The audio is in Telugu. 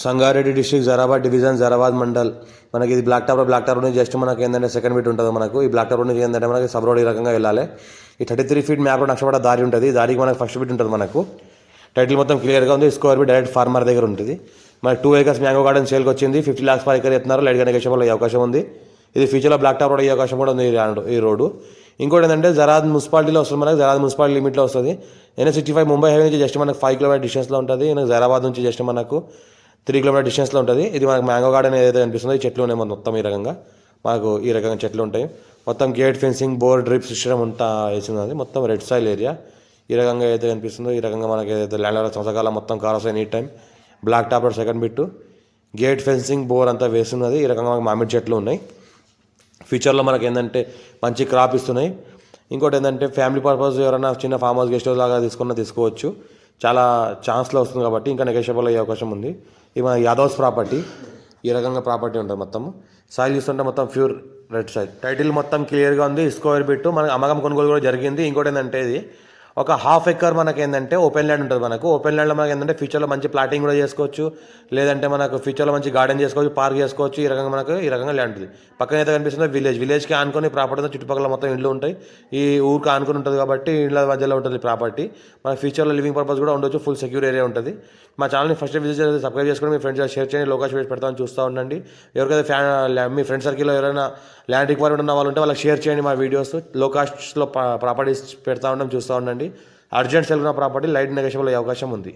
Sangareddy district Zaheerabad division Zaheerabad mandal. మనకి ఇది బ్లాక్ టాప్ నుంచి జస్ట్ మనకి ఏంటంటే సెకండ్ బిట్ ఉంటుంది. మనకు ఈ బ్లాక్ టాప్ నుంచి ఏంటంటే మనకి సబ్ రోడ్ ఈ రకంగా వెళ్ళాలి. ఈ 33 ఫీట్ మ్యాప్ రోడ్ నక్షపడ దారి ఉంటుంది. దారికి మనకు ఫస్ట్ బిట్ ఉంటుంది. మనకు టైటిల్ మొత్తం క్లియర్గా ఉంది. స్క్వేర్ బిట్ డైరెక్ట్ ఫార్మర్ దగ్గర ఉంటుంది. మనకి 2 acres మ్యాంగో గార్డెన్ సేల్కి వచ్చింది. 50 lakhs per acre ఎత్తున్నారు. లైట్గా నెగోషియబుల్ అయ్యే అవకాశం ఉంది. ఇది ఫ్యూచర్లో బ్లాక్ టాప్ రోడ్ అయ్యే అవకాశం కూడా ఉంది ఈ రోడ్డు. ఇంకోటి ఏంటంటే జరాద్ మున్సిపాలిటీలో వస్తుంది. మనకి జరాద్ మున్సిపాలిటీ లిమిట్లో వస్తుంది. NH65 ముంబై హైవే నుంచి జస్ట్ మనకు 5 kilometer డిస్టెన్స్లో ఉంటుంది. జరాబాద్ నుంచి జస్ట్ మనకు 3 kilometer డిస్టెన్స్లో ఉంటుంది. ఇది మనకు మ్యాంగో గార్డెన్ ఏదైతే అనిపిస్తుందో ఈ చెట్లు ఉన్నాయి మొత్తం ఈ రకంగా. మాకు ఈ రకంగా చెట్లు ఉంటాయి. మొత్తం gate fencing bore drip system అంతా వేసింది. అది మొత్తం రెడ్ సాయిల్ ఏరియా. ఈ రకంగా ఏదైతే కనిపిస్తుందో ఈ రకంగా మనకి ఏదైతే ల్యాండ్ సంవత్సరాల మొత్తం కార్ వస్తాయి. Any time black top road second bit gate fencing bore అంతా వేస్తున్నది. ఈ రకంగా మనకు మామిడి చెట్లు ఉన్నాయి. ఫ్యూచర్లో మనకి ఏంటంటే మంచి క్రాప్ ఇస్తున్నాయి. ఇంకోటి ఏంటంటే ఫ్యామిలీ పర్పస్ ఎవరైనా చిన్న ఫామ్ హౌస్ గెస్ట్ హౌస్ లాగా తీసుకోవచ్చు. చాలా ఛాన్స్లో వస్తుంది కాబట్టి ఇంకా నెగోషియబుల్ అయ్యే అవకాశం ఉంది. ఇది మన యాదవ్స్ ప్రాపర్టీ. ఈ రకంగా ప్రాపర్టీ ఉంటుంది. మొత్తం సాయిల్ చూస్తుంటే మొత్తం ప్యూర్ రెడ్ సాయిల్. టైటిల్ మొత్తం క్లియర్గా ఉంది. స్క్వేర్ బిట్ మనకి అమ్మకం కొనుగోలు కూడా జరిగింది. ఇంకోటి ఏంటంటే ఇది ఒక 1/2 acre మనకి ఏంటంటే ఓపెన్ ల్యాండ్ ఉంటుంది. మనకు ఓపెన్ ల్యాండ్లో మనకి ఏంటంటే ఫ్యూచర్లో మంచి ప్లాటింగ్ కూడా చేసుకోవచ్చు. లేదంటే మనకు ఫ్యూచర్లో మంచి గార్డెన్ చేసుకోవచ్చు, పార్క్ చేసుకోవచ్చు. ఈ రకంగా మనకు ఈ రకంగా ల్యాండ్ ఉంది. పక్కన అయితే కనిపిస్తుందో విలేజ్కి ఆనుకొని ప్రాపర్టీ చుట్టుపక్కల మొత్తం ఇళ్ళు ఉంటాయి. ఈ ఊరికి ఆనుకొని ఉంటుంది కాబట్టి ఇళ్ళ మధ్యలో ఉంటుంది ప్రాపర్టీ. మన ఫ్యూచర్లో లివింగ్ పర్పస్ కూడా ఉండొచ్చు. ఫుల్ సెక్యూర్ ఏరియా ఉంటుంది. మా ఛానల్ని ఫస్ట్ విజిట్ చేసి సబ్స్క్రైబ్ చేసుకొని మీ ఫ్రెండ్స్ షేర్ చేయండి. లోకేష్ వీడియోస్ పెడతామని చూస్తూ ఉండండి. ఎవరికైతే మీ ఫ్రెండ్ సర్కిల్లో ఎవరైనా ల్యాండ్ రిక్వైర్మెంట్ ఉన్న వాళ్ళు ఉంటే వాళ్ళకి షేర్ చేయండి. మా వీడియోస్ లో కాస్ట్లో ప్రాపర్టీస్ పెడతా చూస్తూ ఉండండి. అర్జెంట్ సెల్ ఉన్న ప్రాపర్టీ లైట్ నెగోషియబుల్ అయ్యే అవకాశం ఉంది.